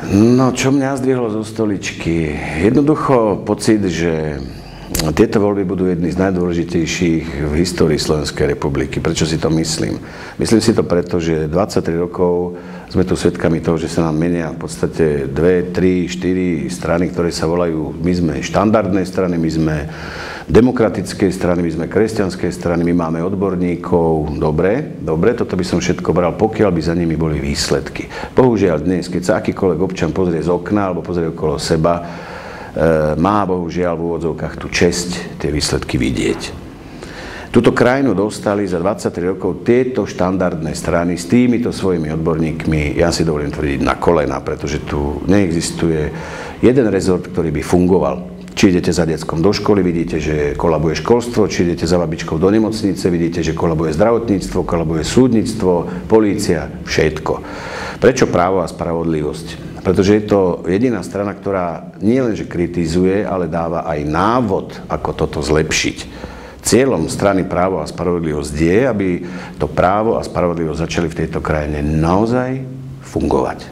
No, čo mňa zdvihlo zo stoličky? Jednoducho pocit, že tieto voľby budú jedny z najdôležitejších v histórii Slovenskej republiky. Prečo si to myslím? Myslím si to preto, že 23 rokov sme tu svedkami toho, že sa nám menia v podstate 2, 3, 4 strany, ktoré sa volajú, my sme štandardné strany, my sme demokratické strany, my sme kresťanské strany, my máme odborníkov. Dobre, toto by som všetko bral, pokiaľ by za nimi boli výsledky. Bohužiaľ dnes, keď sa akýkoľvek občan pozrie z okna alebo pozrie okolo seba, má bohužiaľ v úvodzovkách tú česť tie výsledky vidieť. Túto krajinu dostali za 23 rokov tieto štandardné strany s týmito svojimi odborníkmi, ja si dovolím tvrdiť, na kolena, pretože tu neexistuje jeden rezort, ktorý by fungoval. Či idete za deckom do školy, vidíte, že kolabuje školstvo, či idete za babičkou do nemocnice, vidíte, že kolabuje zdravotníctvo, kolabuje súdnictvo, polícia, všetko. Prečo právo a spravodlivosť? Pretože je to jediná strana, ktorá nielenže kritizuje, ale dáva aj návod, ako toto zlepšiť. Cieľom strany Právo a spravodlivosť je, aby to právo a spravodlivosť začali v tejto krajine naozaj fungovať.